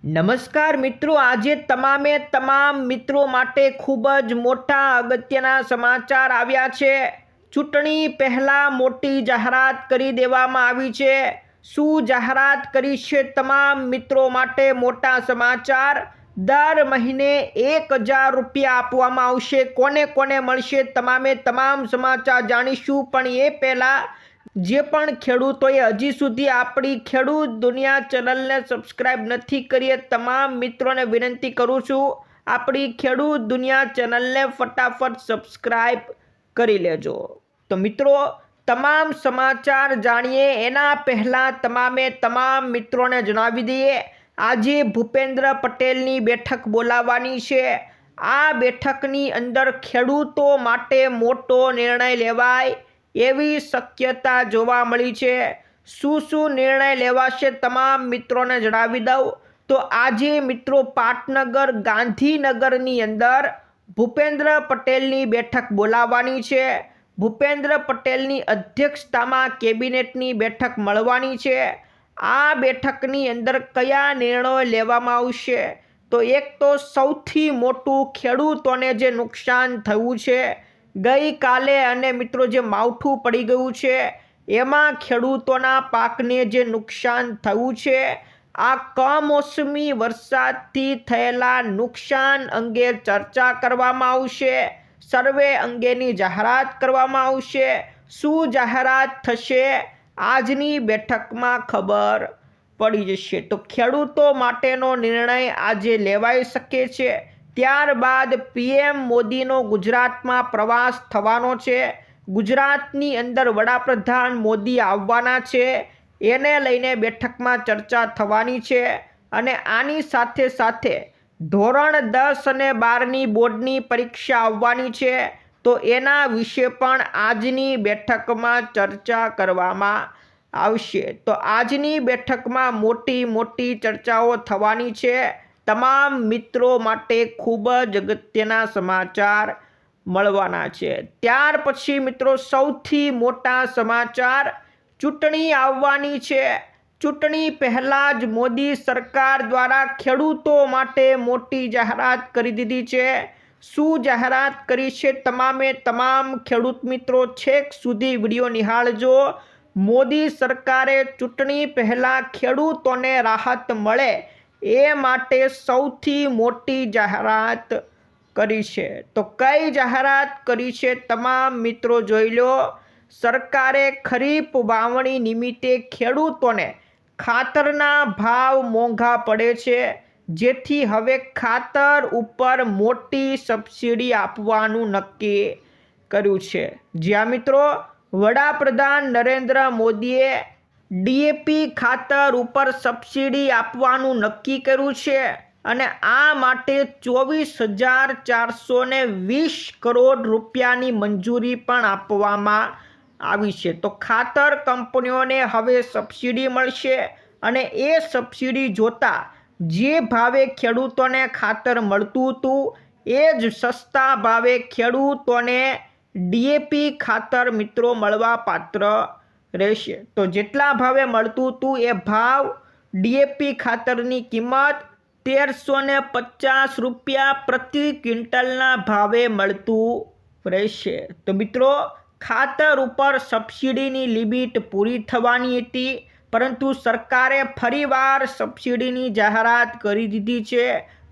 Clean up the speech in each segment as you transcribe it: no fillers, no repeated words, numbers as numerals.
નમસ્કાર મિત્રો, આજે તમામ મિત્રો માટે ખૂબ જ મોટા અગત્યના સમાચાર આવ્યા છે। ચૂંટણી પહેલા મોટી જાહેરાત કરી દેવામાં આવી છે। શું જાહેરાત કરી છે? તમામ મિત્રો માટે મોટા સમાચાર। દર મહિને 1000 રૂપિયા આપવામાં આવશે। કોને કોને મળશે? તમામ સમાચાર જાણીશું। પણ એ પહેલાં જે પણ ખેડૂતોએ હજી સુધી આપણી ખેડૂત દુનિયા ચેનલને સબસ્ક્રાઇબ નથી કરી, તમામ મિત્રોને વિનંતી કરું છું, આપણી ખેડૂત દુનિયા ચેનલને ફટાફટ સબસ્ક્રાઇબ કરી લેજો। તો મિત્રો, તમામ સમાચાર જાણીએ એના પહેલાં તમામ મિત્રોને જણાવી દઈએ, આજે ભૂપેન્દ્ર પટેલની બેઠક બોલાવવાની છે। આ બેઠકની અંદર ખેડૂતો માટે મોટો નિર્ણય લેવાય એવી શક્યતા જોવા મળી છે। શું નિર્ણય લેવાશે તમામ મિત્રોને જણાવી દઉં તો આજે મિત્રો પાટનગર ગાંધીનગરની અંદર ભૂપેન્દ્ર પટેલની બેઠક બોલાવવાની છે। ભૂપેન્દ્ર પટેલની અધ્યક્ષતામાં કેબિનેટની બેઠક મળવાની છે। આ બેઠકની અંદર કયા નિર્ણયો લેવામાં આવશે? તો એક તો સૌથી મોટું ખેડૂતોને જે નુકસાન થયું છે ગઈકાલે અને મિત્રો જે માવઠું પડી ગયું છે એમાં ખેડૂતોના પાકને જે નુકસાન થયું છે, આ કમોસમી વરસાદથી થયેલા નુકસાન અંગે ચર્ચા કરવામાં આવશે। સર્વે અંગેની જાહેરાત કરવામાં આવશે। શું જાહેરાત થશે? આજની બેઠકમાં ખબર પડી જશે। તો ખેડૂતો માટેનો નિર્ણય આજે લેવાઈ શકે છે। ત્યારબાદ પીએમ મોદીનો ગુજરાતમાં પ્રવાસ થવાનો છે। ગુજરાતની અંદર વડાપ્રધાન મોદી આવવાના છે, એને લઈને બેઠકમાં ચર્ચા થવાની છે। અને આની સાથે ધોરણ 10 અને 12ની બોર્ડની પરીક્ષા આવવાની છે, તો એના વિશે પણ આજની બેઠકમાં ચર્ચા કરવામાં આવશે। તો આજની બેઠકમાં મોટી ચર્ચાઓ થવાની છે। તમામ મિત્રો માટે ખૂબ જ અગત્યના સમાચાર મળવાના છે। ત્યાર પછી મિત્રો સૌથી મોટા સમાચાર, ચૂંટણી આવવાની છે। ચૂંટણી પહેલાં જ મોદી સરકાર દ્વારા ખેડૂતો માટે મોટી જાહેરાત કરી દીધી છે। શું જાહેરાત કરી છે? તમામ ખેડૂત મિત્રો છેક સુધી વિડીયો નિહાળજો। મોદી સરકારે ચૂંટણી પહેલાં ખેડૂતોને રાહત મળે એ માટે સૌથી મોટી જાહેરાત કરી છે। તો કઈ જાહેરાત કરી છે? તમામ મિત્રો જોઈ લો। સરકારે ખરીફ વાવણી નિમિત્તે ખેડૂતોને ખાતરના ભાવ મોંઘા પડે છે, જેથી હવે ખાતર ઉપર મોટી સબસિડી આપવાનું નક્કી કર્યું છે। જ્યાં મિત્રો વડાપ્રધાન નરેન્દ્ર મોદીએ ડીએપી ખાતર ઉપર સબસિડી આપવાનું નક્કી કર્યું છે અને આ માટે 24,420 કરોડ રૂપિયાની મંજૂરી પણ આપવામાં આવી છે। તો ખાતર કંપનીઓને હવે સબસિડી મળશે અને એ સબસિડી જોતા જે ભાવે ખેડૂતોને ખાતર મળતું હતું એ જ સસ્તા ભાવે ખેડૂતોને ડીએપી ખાતર મિત્રો મળવા પાત્ર રહેશે। તો જેટલા ભાવે મળતું હતું એ ભાવ ડીએપી ખાતરની કિંમત 1350 રૂપિયા પ્રતિ ક્વિન્ટલના ભાવે મળતું રહેશે। તો મિત્રો ખાતર ઉપર સબસિડીની લિમિટ પૂરી થવાની હતી, પરંતુ સરકારે ફરીવાર સબસિડીની જાહેરાત કરી દીધી છે।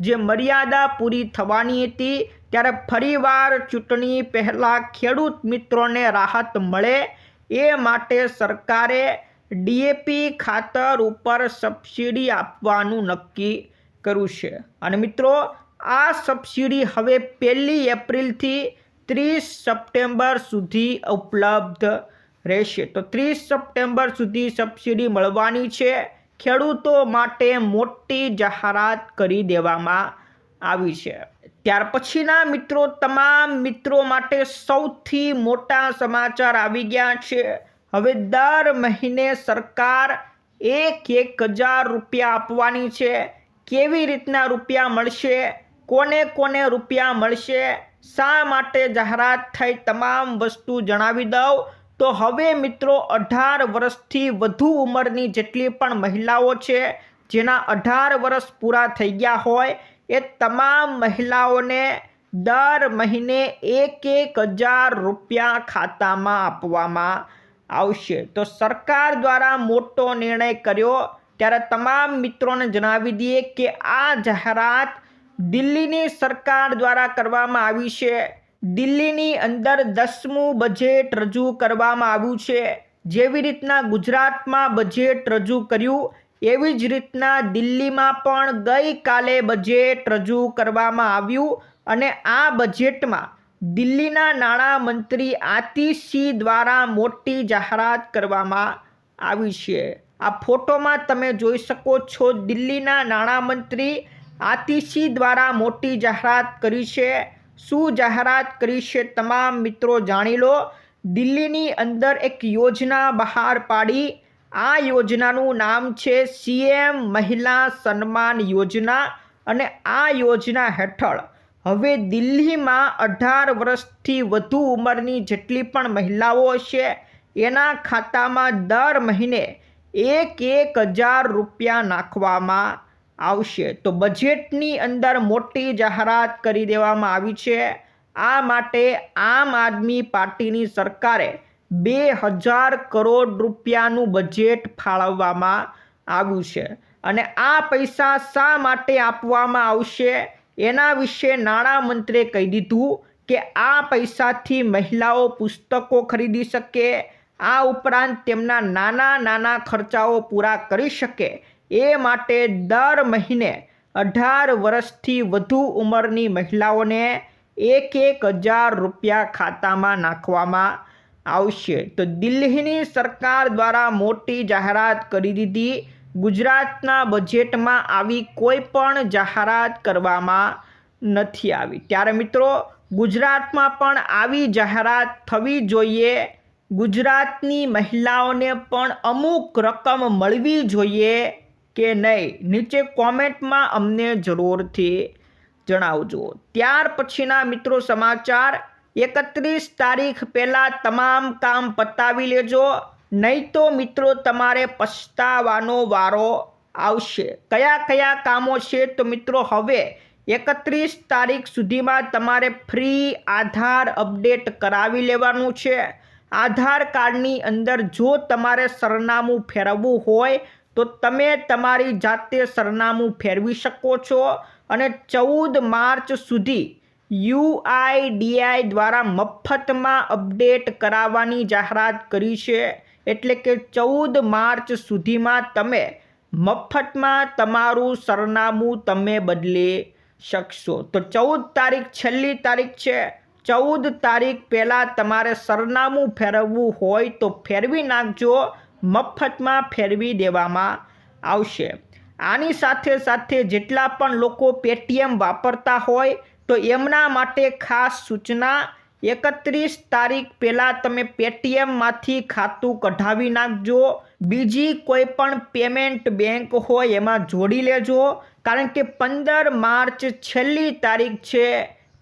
જે મર્યાદા પૂરી થવાની હતી ત્યારે ફરીવાર ચૂંટણી પહેલાં ખેડૂત મિત્રોને રાહત મળે એ માટે સરકારે ડીએપી ખાતર ઉપર સબસિડી આપવાનું નક્કી કર્યું છે। અને મિત્રો આ સબસિડી હવે 1 એપ્રિલથી 30 સપ્ટેમ્બર સુધી ઉપલબ્ધ રહેશે। તો 30 સપ્ટેમ્બર સુધી સબસિડી મળવાની છે। ખેડૂતો માટે મોટી જાહેરાત કરી દેવામાં આવી છે। ત્યાર પછીના મિત્રો તમામ મિત્રો માટે સૌથી મોટા સમાચાર આવી ગયા છે। હવે દર મહિને સરકાર 1000 રૂપિયા આપવાની છે। કેવી રીતના રૂપિયા મળશે? કોને રૂપિયા મળશે? શા માટે જાહેરાત થઈ? તમામ વસ્તુ જણાવી દઉં તો હવે મિત્રો 18 વર્ષથી વધુ ઉંમરની જેટલી પણ મહિલાઓ છે, જેના 18 વર્ષ પૂરા થઈ ગયા હોય એ તમામ મહિલાઓને દર મહિને 1,000 રૂપિયા ખાતામાં આપવામાં આવશે। તો સરકાર દ્વારા મોટો નિર્ણય કર્યો ત્યારે તમામ મિત્રોને જણાવી દઈએ કે આ જાહેરાત દિલ્હીની સરકાર દ્વારા કરવામાં આવી છે। દિલ્હીની અંદર 10મું બજેટ રજૂ કરવામાં આવ્યું છે। જેવી રીતના ગુજરાતમાં બજેટ રજૂ કર્યું એવી જ રીતના દિલ્હીમાં પણ ગઈકાલે બજેટ રજૂ કરવામાં આવ્યું અને આ બજેટમાં દિલ્હીના નાણામંત્રી આતિશી દ્વારા મોટી જાહેરાત કરવામાં આવી છે। આ ફોટોમાં તમે જોઈ શકો છો દિલ્હીના નાણામંત્રી આતિશી દ્વારા મોટી જાહેરાત કરી છે। શું જાહેરાત કરી છે તમામ મિત્રો જાણી લો। દિલ્હીની અંદર એક યોજના બહાર પાડી। આ યોજનાનું નામ છે CM મહિલા સન્માન યોજના અને આ યોજના હેઠળ હવે દિલ્હીમાં 18 વર્ષથી વધુ ઉંમરની જેટલી પણ મહિલાઓ છે એના ખાતામાં દર મહિને 1,000 રૂપિયા નાખવામાં આવશે। તો બજેટની અંદર મોટી જાહેરાત કરી દેવામાં આવી છે। આ માટે આમ આદમી પાર્ટીની સરકારે 2,000 કરોડ રૂપિયાનું બજેટ ફાળવવામાં આવ્યું છે અને આ પૈસા શા માટે આપવામાં આવશે એના વિશે નાણામંત્રીએ કહી દીધું કે આ પૈસાથી મહિલાઓ પુસ્તકો ખરીદી શકે, આ ઉપરાંત તેમના નાના ખર્ચાઓ પૂરા કરી શકે એ માટે દર મહિને 18 વર્ષથી વધુ ઉંમરની મહિલાઓને 1,000 રૂપિયા ખાતામાં નાખવામાં આવશે। તો દિલ્હીની સરકાર દ્વારા મોટી જાહેરાત કરી દીધી। ગુજરાતના બજેટમાં આવી કોઈ પણ જાહેરાત કરવામાં નથી આવી ત્યારે મિત્રો ગુજરાતમાં પણ આવી જાહેરાત થવી જોઈએ। ગુજરાતની મહિલાઓને પણ અમુક રકમ મળવી જોઈએ કે નહીં, નીચે કોમેન્ટમાં અમને જરૂરથી જણાવજો। ત્યાર પછીના મિત્રો સમાચાર 31 તારીખ પહેલાં તમામ કામ પતાવી લેજો, નહીં તો મિત્રો તમારે પછતાવાનો વારો આવશે। કયા કામો છે તો મિત્રો હવે 31 તારીખ સુધીમાં તમારે ફ્રી આધાર અપડેટ કરાવી લેવાનું છે। આધાર કાર્ડની અંદર જો તમારે સરનામું ફેરવવું હોય તો તમે તમારી જાતે સરનામું ફેરવી શકો છો અને 14 માર્ચ સુધી UIDAI દ્વારા મફતમાં અપડેટ કરાવવાની જાહેરાત કરી છે। એટલે કે 14 માર્ચ સુધીમાં તમે મફતમાં તમારું સરનામું તમે બદલી શકશો। તો 14 તારીખ છેલ્લી તારીખ છે। 14 તારીખ પહેલાં તમારે સરનામું ફેરવવું હોય તો ફેરવી નાખજો, મફતમાં ફેરવી દેવામાં આવશે। આની સાથે જેટલા પણ લોકો પેટીએમ વાપરતા હોય તો એમના માટે ખાસ સૂચના, 31 તારીખ પહેલાં તમે પેટીએમમાંથી ખાતું કઢાવી નાખજો। બીજી કોઈ પણ પેમેન્ટ બેંક હોય એમાં જોડી લેજો, કારણ કે 15 માર્ચ છેલ્લી તારીખ છે।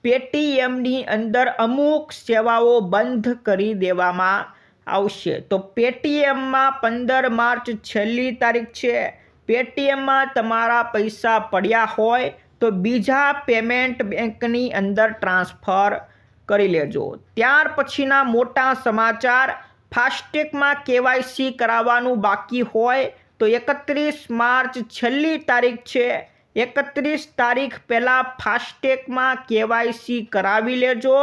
પેટીએમની અંદર અમુક સેવાઓ બંધ કરી દેવામાં આવશે। તો પેટીએમમાં 15 માર્ચ છેલ્લી તારીખ છે। પેટીએમમાં તમારા પૈસા પડ્યા હોય તો બીજા પેમેન્ટ બેંકની અંદર ટ્રાન્સફર કરી લેજો। ત્યાર પછીના મોટા સમાચાર, ફાસ્ટેગમાં KYC કરાવવાનું બાકી હોય તો 31 માર્ચ છેલ્લી તારીખ છે। 31 તારીખ પહેલાં ફાસ્ટેગમાં KYC કરાવી લેજો,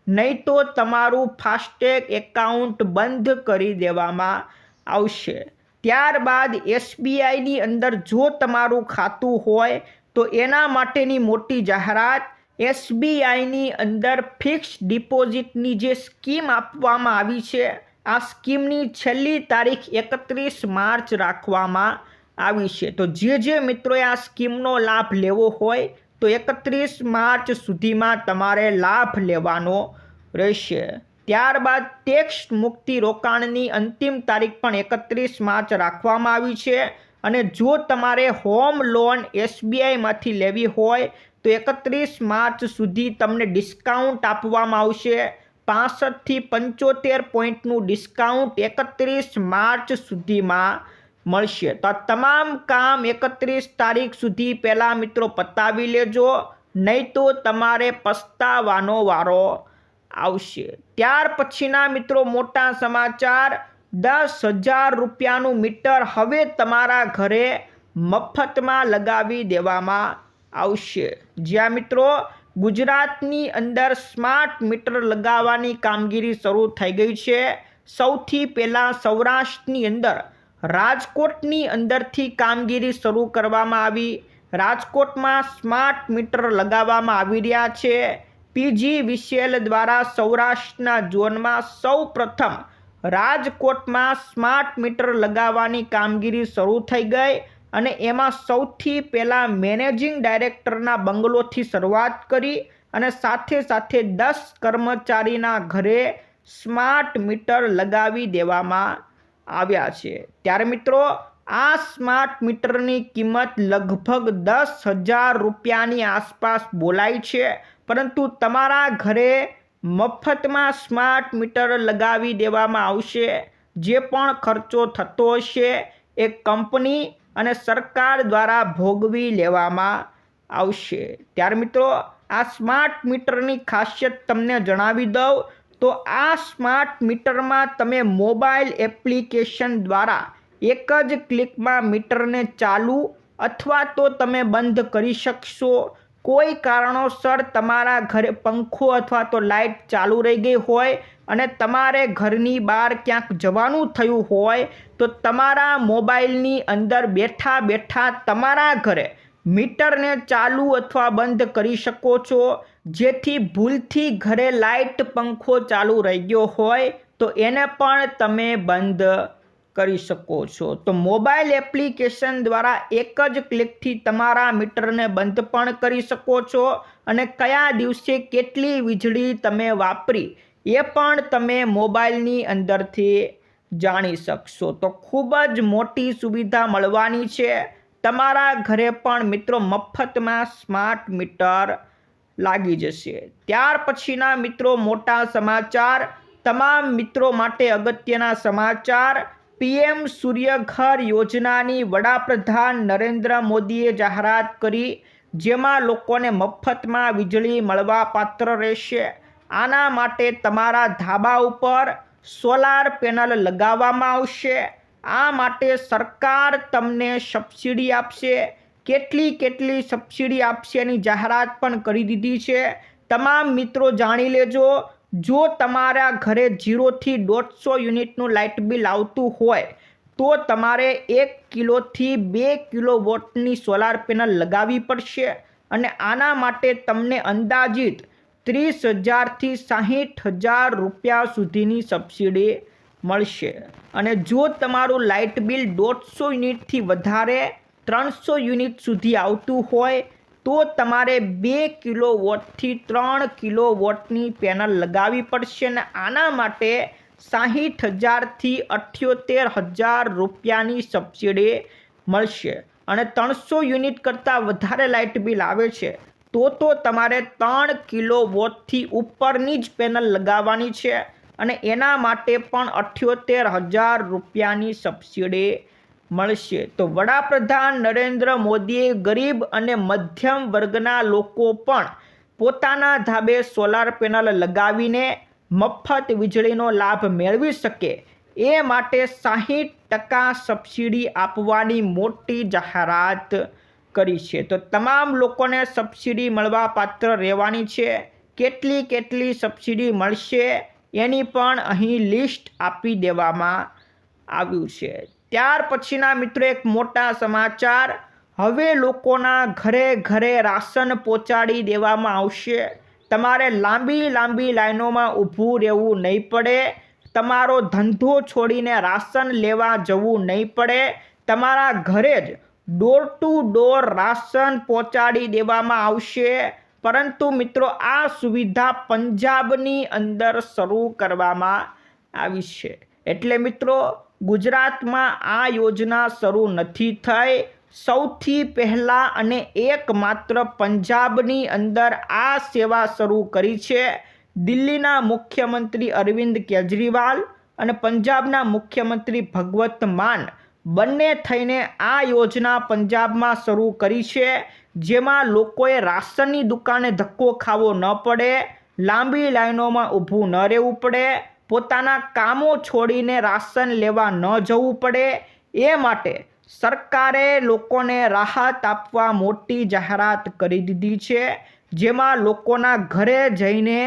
નહીં તો તમારું ફાસ્ટેગ એકાઉન્ટ બંધ કરી દેવામાં આવશે। ત્યારબાદ SBIની અંદર જો તમારું ખાતું હોય તો એના માટેની મોટી જાહેરાત, SBIની અંદર ફિક્સ ડિપોઝિટની જે સ્કીમ આપવામાં આવી છે આ સ્કીમની છેલ્લી તારીખ 31 માર્ચ રાખવામાં આવી છે। તો જે મિત્રોએ આ સ્કીમનો લાભ લેવો હોય તો 31 માર્ચ સુધીમાં તમારે લાભ લેવાનો રહેશે। ત્યારબાદ ટેક્સ મુક્તિ રોકાણની અંતિમ તારીખ પણ 31 માર્ચ રાખવામાં આવી છે અને જો તમારે હોમ લોન SBIમાંથી લેવી હોય તો 31 માર્ચ સુધી તમને ડિસ્કાઉન્ટ આપવામાં આવશે। 65 થી 75 પોઈન્ટનું ડિસ્કાઉન્ટ 31 માર્ચ સુધીમાં મળશે। તો આ તમામ કામ 31 તારીખ સુધી પહેલાં મિત્રો પતાવી લેજો, નહીં તો તમારે પસ્તાવાનો વારો આવશે। ત્યાર પછીના મિત્રો મોટા સમાચાર, 10,000 રૂપિયાનું મીટર હવે તમારા ઘરે મફતમાં લગાવી દેવામાં આવશે। જ્યાં મિત્રો ગુજરાતની અંદર સ્માર્ટ મીટર લગાવવાની કામગીરી શરૂ થઈ ગઈ છે। સૌથી પહેલાં સૌરાષ્ટ્રની અંદર રાજકોટની અંદરથી કામગીરી શરૂ કરવામાં આવી। રાજકોટમાં સ્માર્ટ મીટર લગાવવામાં આવી રહ્યા છે। PGVCL દ્વારા સૌરાષ્ટ્રના ઝોનમાં સૌ પ્રથમ રાજકોટમાં સ્માર્ટ મીટર લગાવવાની કામગીરી શરૂ થઈ ગઈ અને એમાં સૌથી પહેલાં મેનેજિંગ ડાયરેક્ટરના બંગલોથી શરૂઆત કરી અને સાથે સાથે 10 કર્મચારીના ઘરે સ્માર્ટ મીટર લગાવી દેવામાં આવ્યા છે। ત્યારે મિત્રો આ સ્માર્ટ મીટરની કિંમત લગભગ 10,000 રૂપિયાની આસપાસ બોલાય છે, પરંતુ તમારા ઘરે મફતમાં સ્માર્ટ મીટર લગાવી દેવામાં આવશે। જે પણ ખર્ચો થતો હશે એ કંપની અને સરકાર દ્વારા ભોગવી લેવામાં આવશે। ત્યારે મિત્રો આ સ્માર્ટ મીટરની ખાસિયત તમને જણાવી દઉં તો આ સ્માર્ટ મીટરમાં તમે મોબાઈલ એપ્લિકેશન દ્વારા એક જ ક્લિકમાં મીટરને ચાલુ અથવા તો તમે બંધ કરી શકશો। કોઈ કારણોસર તમારા ઘરે પંખો અથવા તો લાઇટ ચાલુ રહી ગઈ હોય અને તમારે ઘરની બહાર ક્યાંક જવાનું થયું હોય તો તમારા મોબાઈલની અંદર બેઠા બેઠા તમારા ઘરે મીટરને ચાલુ અથવા બંધ કરી શકો છો। જેથી ભૂલથી ઘરે લાઇટ પંખો ચાલુ રહી ગયો હોય તો એને પણ તમે બંધ કરી શકો છો। તો મોબાઈલ એપ્લિકેશન દ્વારા એક જ ક્લિકથી તમારા મીટરને બંધ પણ કરી શકો છો અને કયા દિવસે કેટલી વીજળી તમે વાપરી એ પણ તમે મોબાઈલની અંદરથી જાણી શકશો। તો ખૂબ જ મોટી સુવિધા મળવાની છે। તમારા ઘરે પણ મિત્રો મફતમાં સ્માર્ટ મીટર લાગી જશે। ત્યાર પછીના મિત્રો મોટા સમાચાર, તમામ મિત્રો માટે અગત્યના સમાચાર, PM સૂર્યઘર યોજનાની વડાપ્રધાન નરેન્દ્ર મોદીએ જાહેરાત કરી, જેમાં લોકોને મફતમાં વીજળી મળવા પાત્ર રહેશે। આના માટે તમારા ધાબા ઉપર સોલાર પેનલ લગાવવામાં આવશે। આ માટે સરકાર તમને સબસિડી આપશે। કેટલી સબસિડી આપશે એની જાહેરાત પણ કરી દીધી છે। તમામ મિત્રો જાણી લેજો, જો તમારા ઘરે 0 થી 150 યુનિટનું લાઇટ બિલ આવતું હોય તો તમારે 1 કિલોથી 2 કિલોવોટની સોલાર પેનલ લગાવવી પડશે અને આના માટે તમને અંદાજિત 30,000 થી 60,000 રૂપિયા સુધીની સબસિડી મળશે। અને જો તમારું લાઇટ બિલ 150 યુનિટથી વધારે 300 યુનિટ સુધી આવતું હોય તો તમારે 2 કિલોવોટથી 3 કિલોવોટની પેનલ લગાવવી પડશે અને આના માટે 60,000 થી 78,000 રૂપિયાની સબસિડી મળશે। અને 300 યુનિટ કરતાં વધારે લાઇટ બિલ આવે છે તો તમારે 3 કિલોવોટથી ઉપરની જ પેનલ લગાવવાની છે અને એના માટે પણ 78,000 રૂપિયાની સબસિડી મળશે। તો વડાપ્રધાન નરેન્દ્ર મોદીએ ગરીબ અને મધ્યમ વર્ગના લોકો પણ પોતાના ધાબે સોલાર પેનલ લગાવીને મફત વીજળીનો લાભ મેળવી શકે એ માટે 60% સબસિડી આપવાની મોટી જાહેરાત કરી છે। તો તમામ લોકોને સબસિડી મળવા પાત્ર રહેવાની છે। કેટલી સબસિડી મળશે એની પણ અહીં લિસ્ટ આપી દેવામાં આવ્યું છે। ત્યાર પછીના મિત્રો એક મોટા સમાચાર, હવે લોકોના ઘરે ઘરે રાશન પહોંચાડી દેવામાં આવશે। તમારે લાંબી લાઈનોમાં ઊભું રહેવું નહીં પડે। તમારો ધંધો છોડીને રાશન લેવા જવું નહીં પડે। તમારા ઘરે જ ડોર ટુ ડોર રાશન પહોંચાડી દેવામાં આવશે। પરંતુ મિત્રો આ સુવિધા પંજાબની અંદર શરૂ કરવામાં આવી છે। એટલે મિત્રો ગુજરાતમાં આ યોજના શરૂ નથી થઈ। સૌથી પહેલાં અને એકમાત્ર પંજાબની અંદર આ સેવા શરૂ કરી છે। દિલ્હીના મુખ્યમંત્રી અરવિંદ કેજરીવાલ અને પંજાબના મુખ્યમંત્રી ભગવત માન બંને થઈને આ યોજના પંજાબમાં શરૂ કરી છે, જેમાં લોકોએ રાશનની દુકાને ધક્કો ખાવો ન પડે, લાંબી લાઈનોમાં ઊભું ન રહેવું પડે, પોતાના કામો છોડીને રાશન લેવા ન જવું પડે. એ માટે સરકારે લોકોને રાહત આપવા મોટી જાહેરાત કરી દીધી છે, જેમાં લોકોના ઘરે જઈને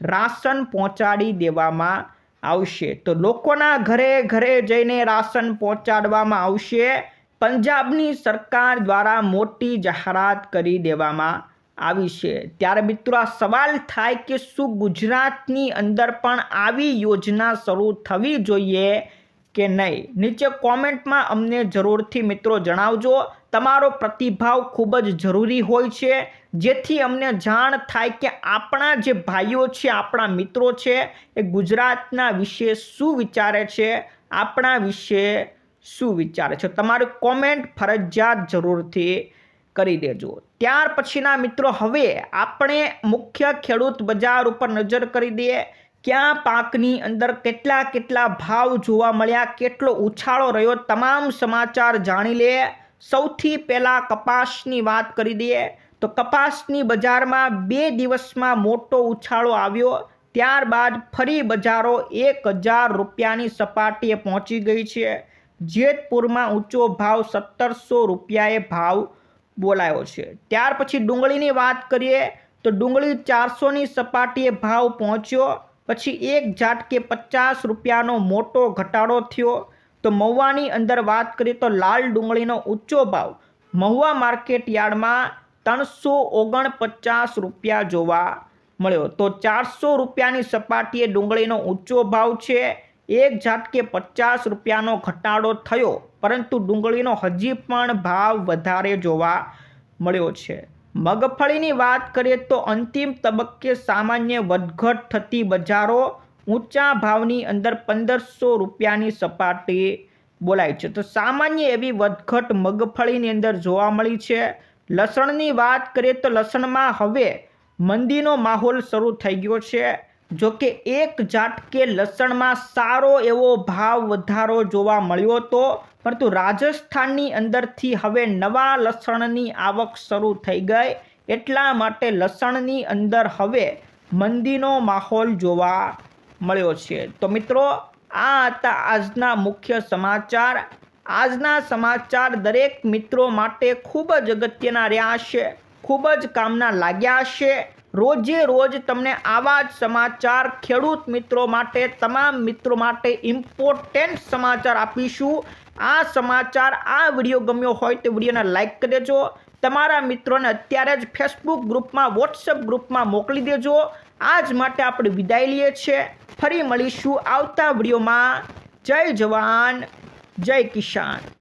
રાશન પહોંચાડી દેવામાં આવશે. તો લોકોના ઘરે ઘરે જઈને રાશન પહોંચાડવામાં આવશે. પંજાબની સરકાર દ્વારા મોટી જાહેરાત કરી દેવામાં આવી છે. ત્યારે મિત્રો આ સવાલ થાય કે શું ગુજરાતની અંદર પણ આવી યોજના શરૂ થવી જોઈએ કે નહીં? નીચે કોમેન્ટમાં અમને જરૂરથી મિત્રો જણાવજો. તમારો પ્રતિભાવ ખૂબ જ જરૂરી હોય છે, જેથી અમને જાણ થાય કે આપણા જે ભાઈઓ છે, આપણા મિત્રો છે, એ ગુજરાતના વિશે શું વિચારે છે, આપણા વિશે શું વિચારે છે. તમારી કોમેન્ટ ફરજિયાત જરૂરથી કરી દેજો. ત્યાર પછીના મિત્રો હવે આપણે મુખ્ય ખેડૂત બજાર ઉપર નજર કરી દઈએ. ક્યાં પાકની અંદર કેટલા ભાવ જોવા મળ્યા, કેટલો ઉછાળો રહ્યો, તમામ સમાચાર જાણી લે. સૌથી પહેલાં કપાસની વાત કરી દઈએ તો કપાસની બજારમાં 2 દિવસમાં મોટો ઉછાળો આવ્યો. ત્યારબાદ ફરી બજારો 1000 રૂપિયાની સપાટીએ પહોંચી ગઈ છે. જેતપુરમાં ઊંચો ભાવ 1700 રૂપિયાએ ભાવ બોલાયો છે. ત્યાર પછી ડુંગળીની વાત કરીએ તો ડુંગળી 400ની સપાટીએ ભાવ પહોંચ્યો. પછી એક ઝાટકે 50 રૂપિયાનો મોટો ઘટાડો થયો. તો મહુવાની અંદર વાત કરીએ તો લાલ ડુંગળીનો ઊંચો ભાવ મહુવા માર્કેટ યાર્ડમાં 349 રૂપિયા જોવા મળ્યો. તો 400 રૂપિયાની સપાટીએ ડુંગળીનો ઊંચો ભાવ છે. એક ઝાટકે 50 રૂપિયાનો ઘટાડો થયો, પરંતુ ડુંગળીનો હજી પણ ભાવ વધારે જોવા મળ્યો છે. મગફળીની વાત કરીએ તો અંતિમ તબક્કે સામાન્ય વધઘટ થતી બજારો ઊંચા ભાવની અંદર 1500 રૂપિયાની સપાટી બોલાય છે. તો સામાન્ય એવી વધઘટ મગફળીની અંદર જોવા મળી છે. લસણની વાત કરીએ તો લસણમાં હવે મંદીનો માહોલ શરૂ થઈ ગયો છે. જો કે એક ઝાટકે લસણમાં સારો એવો ભાવ વધારો જોવા મળ્યો હતો, પરંતુ રાજસ્થાનની અંદરથી હવે નવા લસણની આવક શરૂ થઈ ગઈ, એટલા માટે લસણની અંદર હવે મંદીનો માહોલ જોવા મળ્યો છે. તો મિત્રો આ હતા આજના મુખ્ય સમાચાર. આજના સમાચાર દરેક મિત્રો માટે ખૂબ જ અગત્યના રહ્યા છે, ખૂબ જ કામના લાગ્યા છે. રોજે રોજ તમને આવા જ સમાચાર ખેડૂત મિત્રો માટે, તમામ મિત્રો માટે ઇમ્પોર્ટન્ટ સમાચાર આપીશું. આ સમાચાર, આ વિડીયો ગમ્યો હોય તો વિડીયોને લાઇક કરી દેજો. તમારા મિત્રોને અત્યારે જ ફેસબુક ગ્રુપમાં, વોટ્સએપ ગ્રુપમાં મોકલી દેજો. આજ માટે આપણે વિદાય લઈએ છીએ. ફરી મળીશું આવતા વિડીયોમાં. જય જવાન, જય કિસાન.